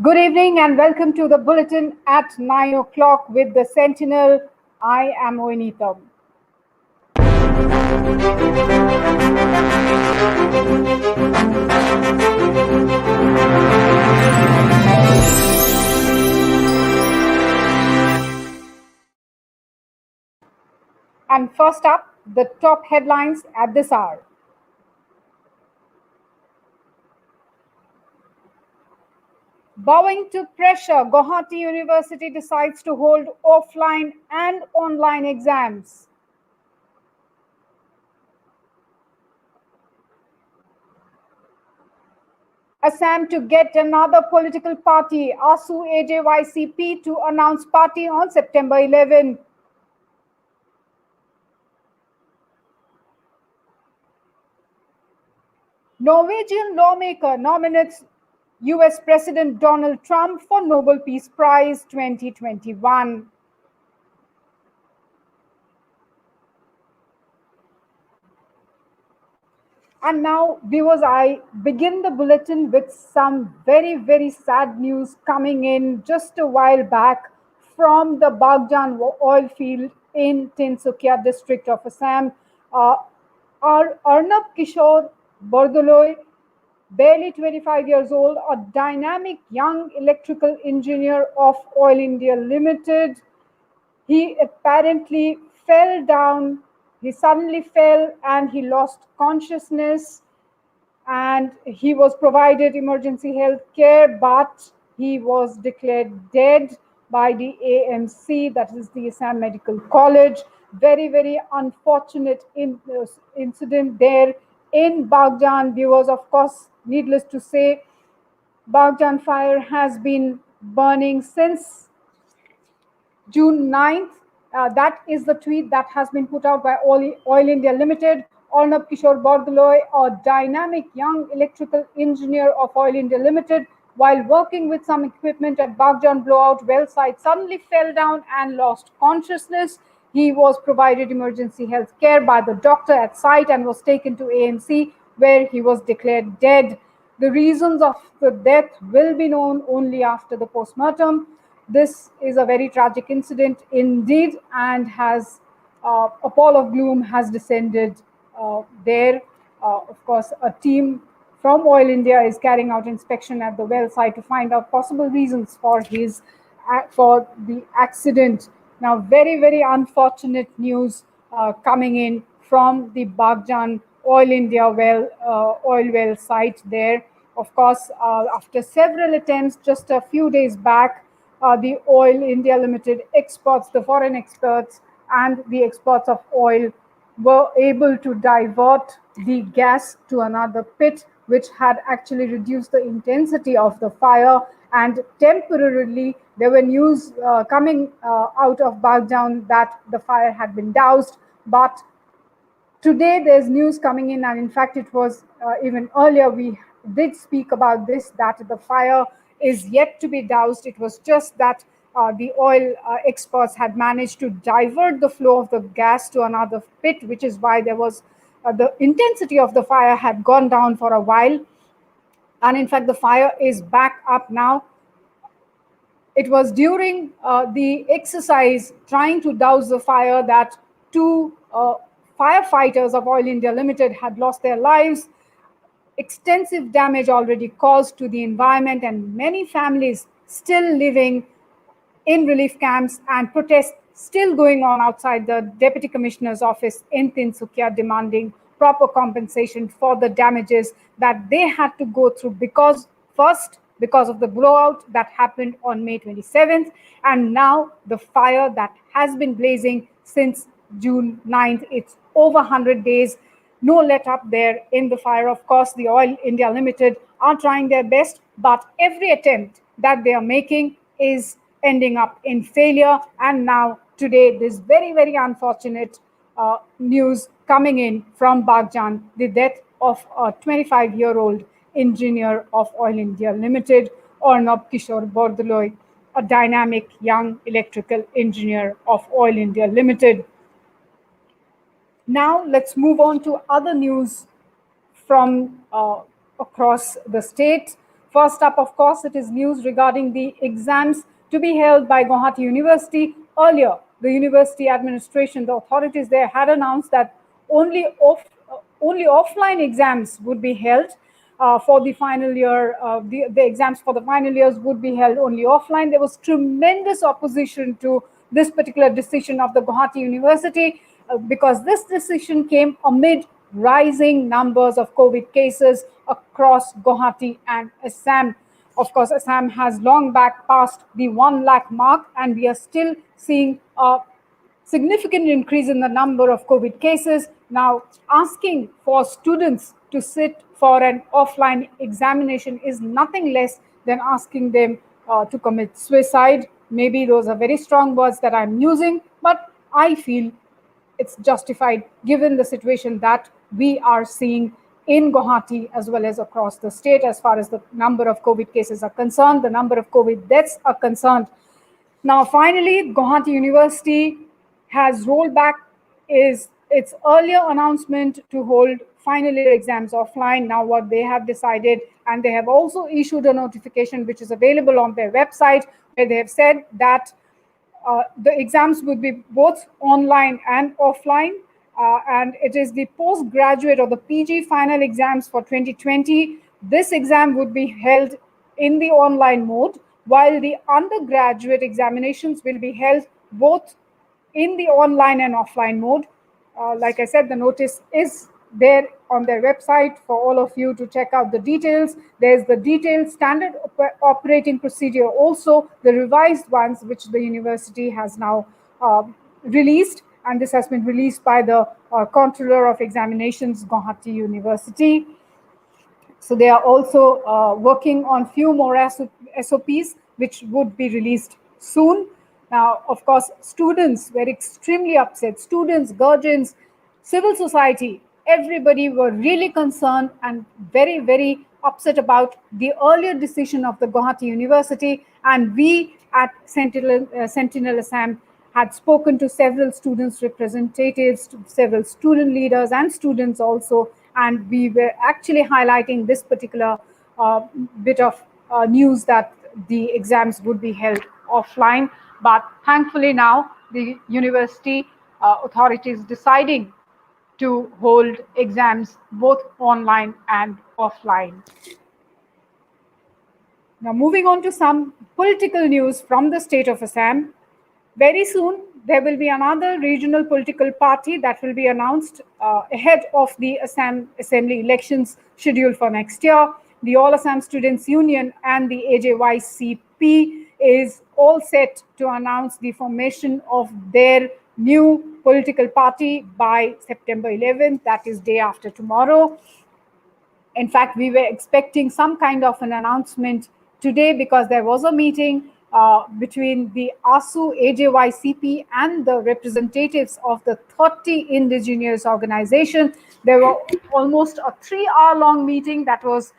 Good evening and welcome to the Bulletin at 9 o'clock with the Sentinel. I am Oinita. And first up, the top headlines at this hour. Bowing to pressure, Guwahati University decides to hold offline and online exams. Assam to get another political party, ASU AJYCP to announce party on September 11. Norwegian lawmaker nominates US President Donald Trump for Nobel Peace Prize 2021. And now, viewers, I begin the bulletin with some very sad news coming in just a while back from the Bagjan oil field in Tinsukia district of Assam. Arnab Kishore Bordoloi, barely 25 years old, a dynamic young electrical engineer of Oil India Limited. He apparently fell down. He suddenly fell and he lost consciousness, and he was provided emergency health care, but he was declared dead by the AMC, that is the Assam Medical College. Very unfortunate incident there in Bagjan. Viewers, of course, needless to say, Bagjan fire has been burning since June 9th. That is the tweet that has been put out by Oil India Limited. Arnab Kishore Bordoloi, a dynamic young electrical engineer of Oil India Limited, while working with some equipment at Bagjan blowout well site, suddenly fell down and lost consciousness. He was provided emergency health care by the doctor at site and was taken to AMC, where he was declared dead. The reasons of the death will be known only after the postmortem. This is a very tragic incident indeed, and has a pall of gloom has descended there. Of course, a team from Oil India is carrying out inspection at the well site to find out possible reasons for the accident. Now, very unfortunate news coming in from the Bagjan Oil India oil well site there. Of course, after several attempts just a few days back, the Oil India Limited experts, the foreign experts, and the experts of oil were able to divert the gas to another pit, which had actually reduced the intensity of the fire. And temporarily, there were news coming out of Bagjan that the fire had been doused. But today, there's news coming in, and in fact, it was even earlier we did speak about this, that the fire is yet to be doused. It was just that the oil experts had managed to divert the flow of the gas to another pit, which is why there was the intensity of the fire had gone down for a while. And in fact, the fire is back up now. It was during the exercise trying to douse the fire that two firefighters of Oil India Limited had lost their lives. Extensive damage already caused to the environment, and many families still living in relief camps, and protests still going on outside the Deputy Commissioner's office in Tinsukia, demanding proper compensation for the damages that they had to go through because of the blowout that happened on May 27th, and now the fire that has been blazing since June 9th. It's over 100 days. No let up there in the fire. Of course, the Oil India Limited are trying their best, but every attempt that they are making is ending up in failure. And now today, this very unfortunate news coming in from Bagjan, the death of a 25-year-old engineer of Oil India Limited, Arnab Kishore Bordoloi, a dynamic young electrical engineer of Oil India Limited. Now let's move on to other news from across the state. First up, of course, it is news regarding the exams to be held by Guwahati University. Earlier, the university administration, the authorities there had announced that only offline exams would be held for the final year. The exams for the final years would be held only offline. There was tremendous opposition to this particular decision of the Guwahati University because this decision came amid rising numbers of COVID cases across Guwahati and Assam. Of course, Assam has long back passed the 1 lakh mark, and we are still seeing a significant increase in the number of COVID cases. Now, asking for students to sit for an offline examination is nothing less than asking them to commit suicide. Maybe those are very strong words that I'm using, but I feel it's justified given the situation that we are seeing in Guwahati as well as across the state as far as the number of COVID cases are concerned, the number of COVID deaths are concerned. Now, finally, Guwahati University has rolled back its earlier announcement to hold final year exams offline. Now, what they have decided, and they have also issued a notification which is available on their website, where they have said that the exams would be both online and offline. And it is the postgraduate or the PG final exams for 2020. This exam would be held in the online mode, while the undergraduate examinations will be held both in the online and offline mode. Like I said, the notice is there on their website for all of you to check out the details. There's the detailed standard operating procedure, also the revised ones, which the university has now released. And this has been released by the Controller of Examinations, Guwahati University. So they are also working on few more SOPs, which would be released soon. Now, of course, students were extremely upset. Students, guardians, civil society, everybody were really concerned and very, very upset about the earlier decision of the Guwahati University. And we at Sentinel Assam had spoken to several students' representatives, to several student leaders and students also. And we were actually highlighting this particular bit of news that the exams would be held offline. But thankfully now the university authorities deciding to hold exams both online and offline. Now, moving on to some political news from the state of Assam. Very soon, there will be another regional political party that will be announced ahead of the Assam Assembly elections scheduled for next year. The All Assam Students Union and the AJYCP is all set to announce the formation of their new political party by September 11th, that is day after tomorrow. In fact, we were expecting some kind of an announcement today because there was a meeting between the ASU, AJYCP and the representatives of the 30 indigenous organizations. There were almost a 3-hour-long meeting that was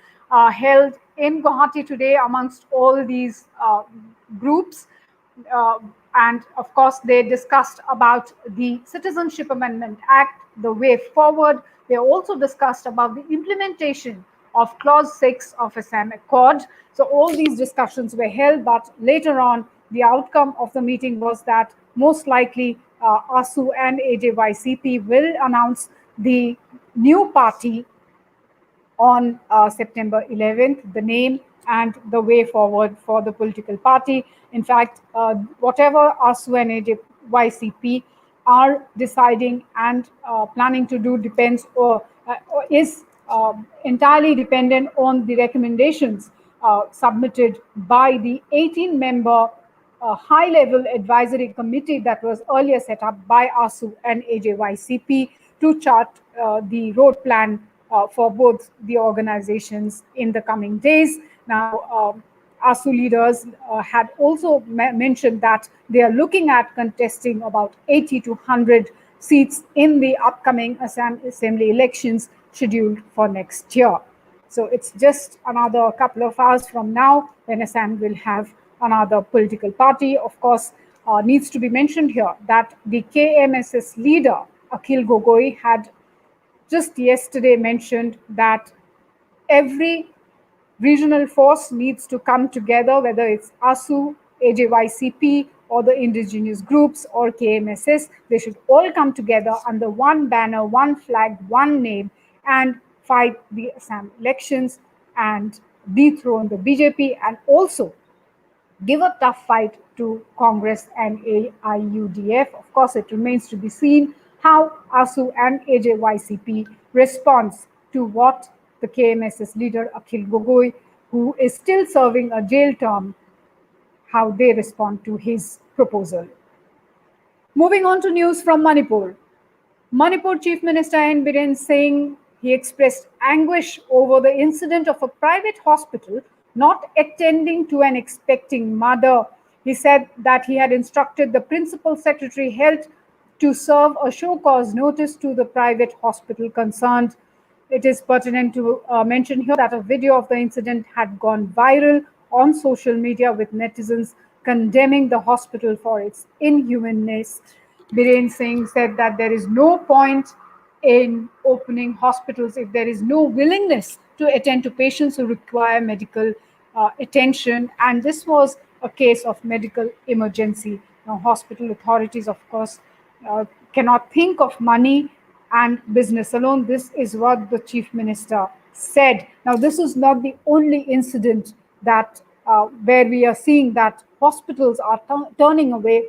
held in Guwahati today amongst all these groups. And of course, they discussed about the Citizenship Amendment Act, the way forward. They also discussed about the implementation of Clause 6 of Assam Accord. So all these discussions were held, but later on, the outcome of the meeting was that most likely ASU and AJYCP will announce the new party on September 11th, the name and the way forward for the political party. In fact, whatever ASU and AJYCP are deciding and planning to do depends or is entirely dependent on the recommendations submitted by the 18-member high-level advisory committee that was earlier set up by ASU and AJYCP to chart the road plan for both the organizations in the coming days. Now, ASU leaders had also mentioned that they are looking at contesting about 80 to 100 seats in the upcoming Assam Assembly elections scheduled for next year. So it's just another couple of hours from now when Assam will have another political party. Of course, needs to be mentioned here that the KMSS leader, Akhil Gogoi, had just yesterday mentioned that every regional force needs to come together, whether it's ASU, AJYCP, or the indigenous groups or KMSS. They should all come together under one banner, one flag, one name, and fight the Assam elections and dethrone the BJP, and also give a tough fight to Congress and AIUDF. Of course, it remains to be seen how ASU and AJYCP responds to what the KMSS leader Akhil Gogoi, who is still serving a jail term, how they respond to his proposal. Moving on to news from Manipur. Manipur Chief Minister N. Biren Singh, he expressed anguish over the incident of a private hospital not attending to an expecting mother. He said that he had instructed the Principal Secretary Health to serve a show cause notice to the private hospital concerned. It is pertinent to mention here that a video of the incident had gone viral on social media, with netizens condemning the hospital for its inhumanness. Biren Singh said that there is no point in opening hospitals if there is no willingness to attend to patients who require medical attention. And this was a case of medical emergency. Now, hospital authorities, of course, cannot think of money and business alone. This is what the chief minister said. Now, this is not the only incident that where we are seeing that hospitals are turning away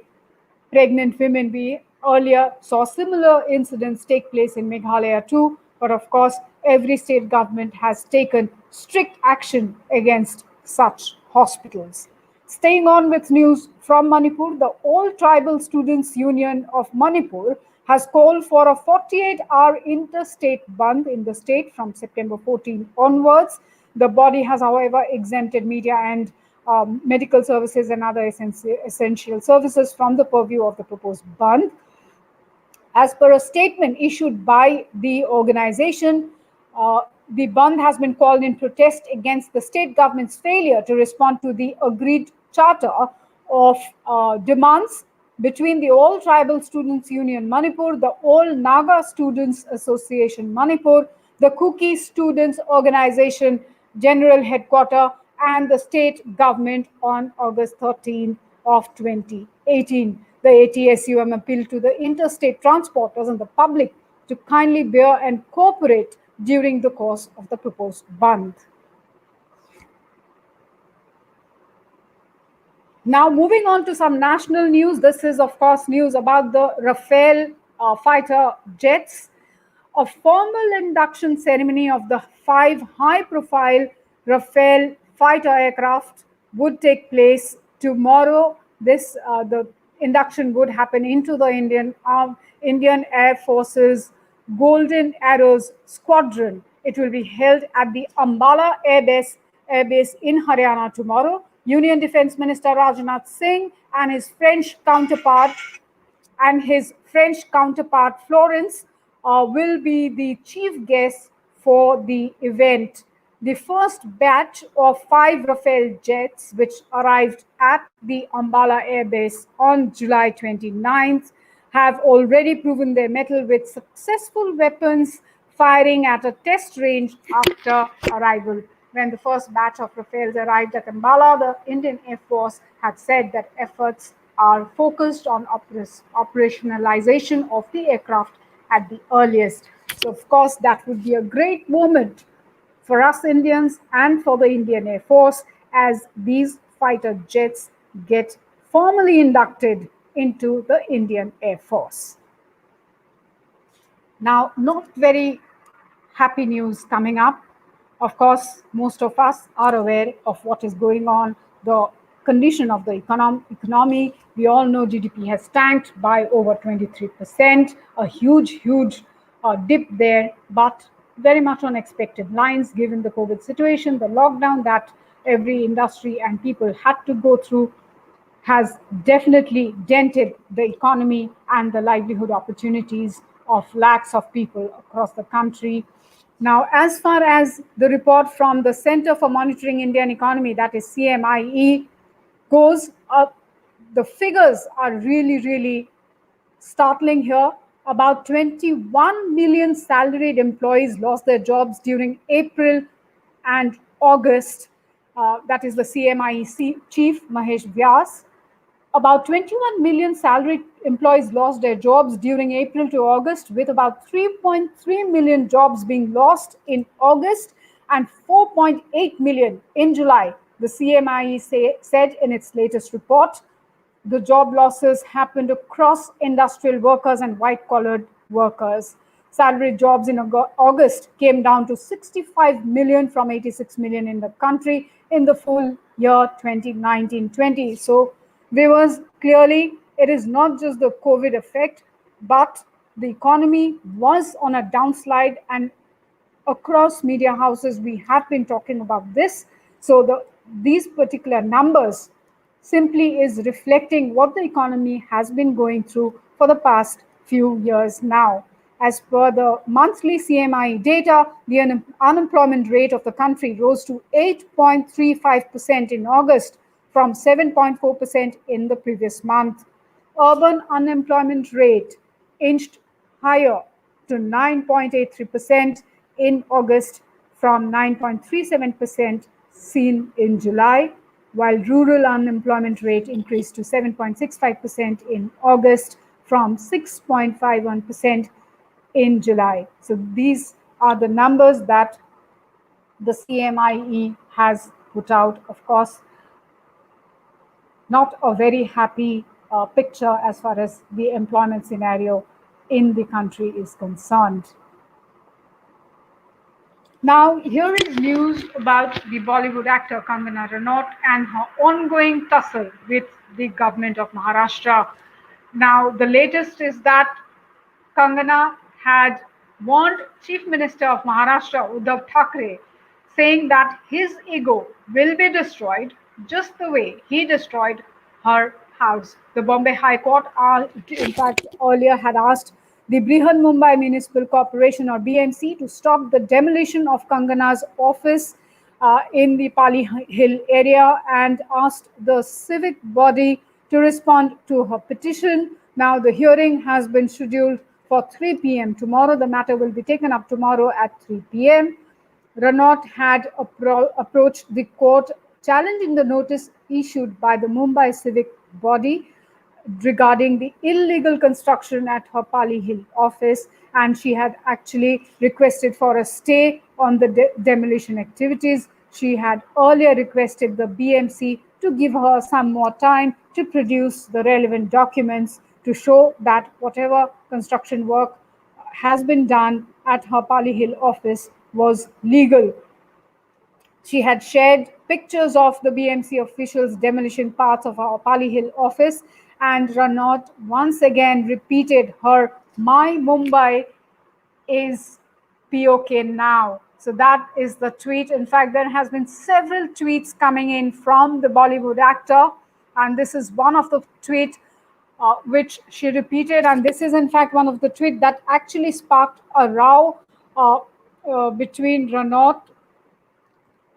pregnant women. We earlier saw similar incidents take place in Meghalaya too, but of course, every state government has taken strict action against such hospitals. Staying on with news from Manipur, the All Tribal Students Union of Manipur has called for a 48-hour interstate bandh in the state from September 14 onwards. The body has, however, exempted media and medical services and other essential services from the purview of the proposed bandh. As per a statement issued by the organization, the bandh has been called in protest against the state government's failure to respond to the agreed charter of demands between the All Tribal Students Union Manipur, the All Naga Students Association Manipur, the Kuki Students Organization General Headquarters, and the state government on August 13 of 2018. The ATSUM appealed to the interstate transporters and the public to kindly bear and cooperate during the course of the proposed bandh. Now, moving on to some national news. This is, of course, news about the Rafale fighter jets. A formal induction ceremony of the 5 high-profile Rafale fighter aircraft would take place tomorrow. The induction would happen into the Indian Air Force's Golden Arrows Squadron. It will be held at the Ambala Air Base in Haryana tomorrow. Union Defense Minister Rajnath Singh and his French counterpart Florence will be the chief guests for the event. The first batch of 5 Rafale jets, which arrived at the Ambala Air Base on July 29th, have already proven their mettle with successful weapons firing at a test range after arrival. When the first batch of Rafales arrived at Ambala, the Indian Air Force had said that efforts are focused on operationalization of the aircraft at the earliest. So, of course, that would be a great moment for us Indians and for the Indian Air Force as these fighter jets get formally inducted into the Indian Air Force. Now, not very happy news coming up. Of course, most of us are aware of what is going on, the condition of the economy. We all know GDP has tanked by over 23%, a huge dip there, but very much on expected lines given the COVID situation, the lockdown that every industry and people had to go through has definitely dented the economy and the livelihood opportunities of lakhs of people across the country. Now, as far as the report from the Center for Monitoring Indian Economy, that is CMIE, goes, the figures are really startling here. About 21 million salaried employees lost their jobs during April and August, that is the CMIE chief, Mahesh Vyas, about 21 million salaried employees lost their jobs during April to August, with about 3.3 million jobs being lost in August and 4.8 million in July, the CMIE said in its latest report. The job losses happened across industrial workers and white-collared workers. Salaried jobs in August came down to 65 million from 86 million in the country in the full year 2019-20. So viewers, clearly it is not just the COVID effect, but the economy was on a downslide, and across media houses we have been talking about this. So these particular numbers simply is reflecting what the economy has been going through for the past few years now. As per the monthly CMI data, the unemployment rate of the country rose to 8.35% in August from 7.4% in the previous month. Urban unemployment rate inched higher to 9.83% in August from 9.37% seen in July, while rural unemployment rate increased to 7.65% in August from 6.51% in July. So these are the numbers that the CMIE has put out. Of course, not a very happy picture as far as the employment scenario in the country is concerned. Now, here is news about the Bollywood actor Kangana Ranaut and her ongoing tussle with the government of Maharashtra. Now, the latest is that Kangana had warned Chief Minister of Maharashtra, Uddhav Thackeray, saying that his ego will be destroyed just the way he destroyed her house. The Bombay High Court, in fact, earlier had asked the Brihan Mumbai Municipal Corporation, or BMC, to stop the demolition of Kangana's office in the Pali Hill area, and asked the civic body to respond to her petition. Now, the hearing has been scheduled for 3 p.m. tomorrow. The matter will be taken up tomorrow at 3 p.m. Ranaut had approached the court challenging the notice issued by the Mumbai civic body regarding the illegal construction at her Pali Hill office, and she had actually requested for a stay on the demolition activities. She had earlier requested the BMC to give her some more time to produce the relevant documents to show that whatever construction work has been done at her Pali Hill office was legal. She had shared pictures of the BMC officials' demolition parts of our Pali Hill office, and Ranaut once again repeated her "My Mumbai is POK now." So that is the tweet. In fact, there has been several tweets coming in from the Bollywood actor, and this is one of the tweets which she repeated, and this is in fact one of the tweets that actually sparked a row between Ranaut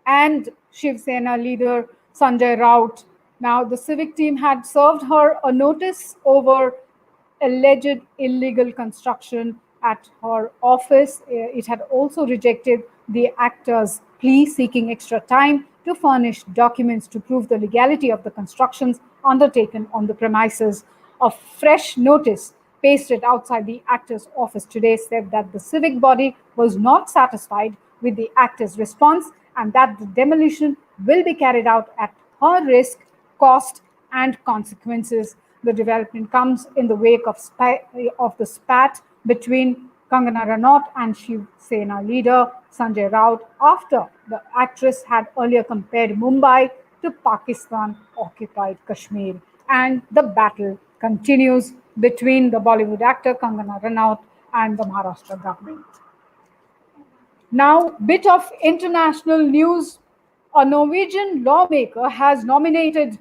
and Shiv Sena leader Sanjay Raut. Now, the civic team had served her a notice over alleged illegal construction at her office. It had also rejected the actor's plea seeking extra time to furnish documents to prove the legality of the constructions undertaken on the premises. A fresh notice pasted outside the actor's office today said that the civic body was not satisfied with the actor's response, and that the demolition will be carried out at her risk, cost, and consequences. The development comes in the wake of the spat between Kangana Ranaut and Shiv Sena leader Sanjay Raut after the actress had earlier compared Mumbai to Pakistan-occupied Kashmir. And the battle continues between the Bollywood actor Kangana Ranaut and the Maharashtra government. Now, bit of international news. A Norwegian lawmaker has nominated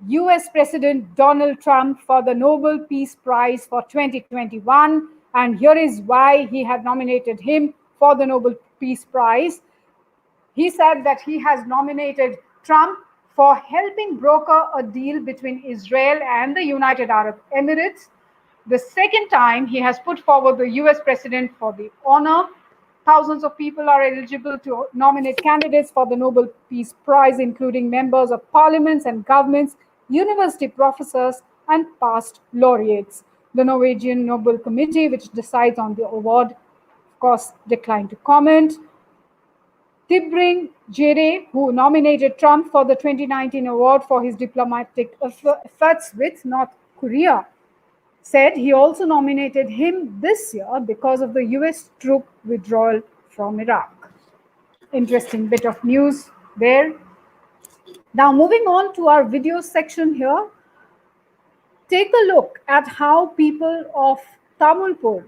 US President Donald Trump for the Nobel Peace Prize for 2021. And here is why he had nominated him for the Nobel Peace Prize. He said that he has nominated Trump for helping broker a deal between Israel and the United Arab Emirates. The second time he has put forward the US president for the honor. thousands of people are eligible to nominate candidates for the Nobel Peace Prize, including members of parliaments and governments, university professors, and past laureates. The Norwegian Nobel Committee, which decides on the award, of course, declined to comment. Tibring-Geyri, who nominated Trump for the 2019 award for his diplomatic efforts with North Korea, said he also nominated him this year because of the US troop withdrawal from Iraq. Interesting bit of news there. Now, moving on to our video section here, take a look at how people of Tamulpur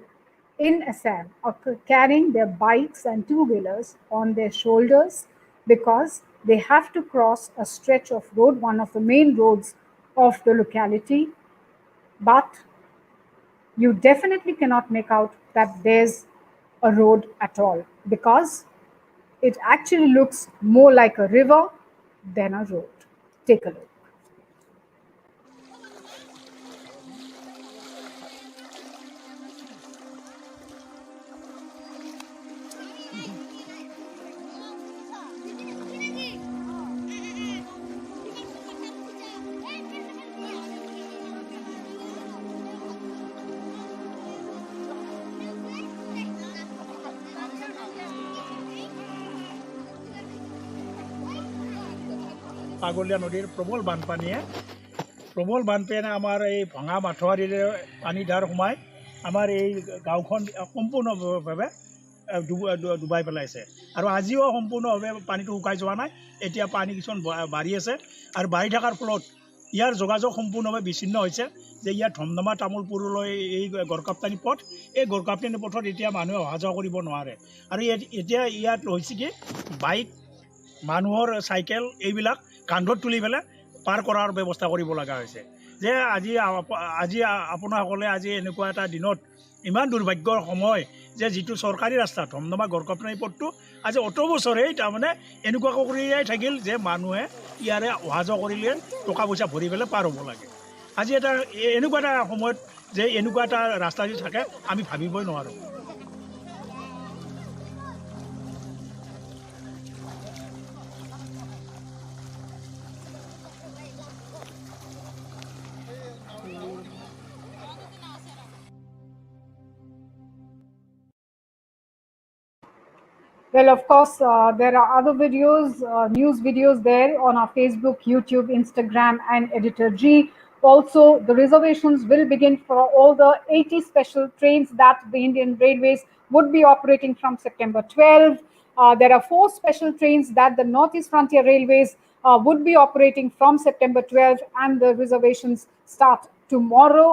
in Assam are carrying their bikes and two-wheelers on their shoulders because they have to cross a stretch of road, one of the main roads of the locality, but you definitely cannot make out that there's a road at all because it actually looks more like a river than a road. Take a look. পাগলীয়া নদীৰ প্ৰবল বানপানীয়ে আমাৰ এই ভঙা মাথোৱাৰীৰে পানী ধাৰ সোমাই আমাৰ এই গাঁওখন সম্পূৰ্ণভাৱে ডুবাই পেলাইছে আৰু আজিও সম্পূৰ্ণভাৱে পানীটো শুকাই যোৱা নাই এতিয়া পানী কিছুমান বাঢ়ি আছে আৰু বাঢ়ি থকাৰ ফলত ইয়াৰ যোগাযোগ সম্পূৰ্ণভাৱে বিচ্ছিন্ন হৈছে যে ইয়াত ধমধমা তামোলপুৰলৈ এই গড়কাপ্তানি পথ এই গড়কাপ্তানি পথত এতিয়া মানুহে অহা যোৱা কৰিব নোৱাৰে আৰু এতিয়া ইয়াত হৈছে কি বাইক মানুহৰ চাইকেল এইবিলাক কান্ধত তুলি পেলাই পাৰ কৰাৰ ব্যৱস্থা কৰিব লগা হৈছে যে আজি আপোনাসকলে আজি এনেকুৱা এটা দিনত ইমান দুৰ্ভাগ্যৰ সময় যে যিটো চৰকাৰী ৰাস্তা ধমধমা গড়কাপ্তানি পথটো আজি অটো বছৰেই তাৰমানে এনেকুৱাকৈ কৰিয়াই থাকিল যে মানুহে ইয়াৰে অহা যোৱা কৰিলে টকা পইচা ভৰি পেলাই পাৰ হ'ব লাগে আজি এটা এনেকুৱা এটা সময়ত যে এনেকুৱা এটা ৰাস্তা যদি থাকে আমি ভাবিবই নোৱাৰোঁ Well, of course, there are other videos, news videos there on our Facebook, YouTube, Instagram, and Editor G. Also, the reservations will begin for all the 80 special trains that the Indian Railways would be operating from September 12. There are 4 special trains that the Northeast Frontier Railways would be operating from September 12, and the reservations start tomorrow.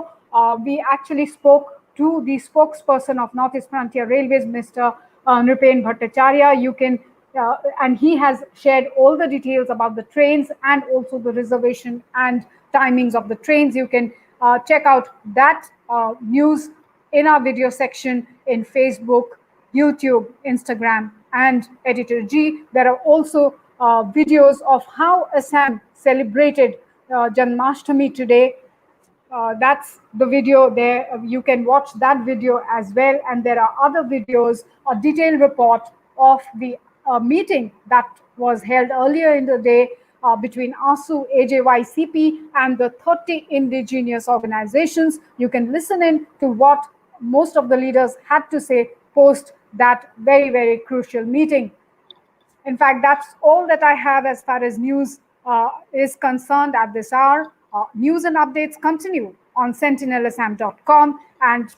We actually spoke to the spokesperson of Northeast Frontier Railways, Mr. Nripen Bhattacharya. You can, and he has shared all the details about the trains and also the reservation and timings of the trains. You can check out that news in our video section in Facebook, YouTube, Instagram, and Editor G. There are also videos of how Assam celebrated Janmashtami today. That's the video there. You can watch that video as well. And there are other videos, a detailed report of the meeting that was held earlier in the day between ASU, AJYCP, and the 30 indigenous organizations. You can listen in to what most of the leaders had to say post that very, very crucial meeting. In fact, that's all that I have as far as news is concerned at this hour. News and updates continue on sentinelassam.com, and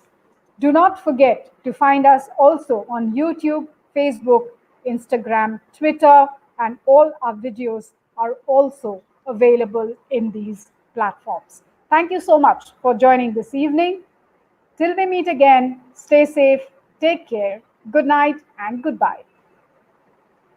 do not forget to find us also on YouTube, Facebook, Instagram, Twitter, and all our videos are also available in these platforms. Thank you so much for joining this evening. Till we meet again, stay safe, take care, good night, and goodbye.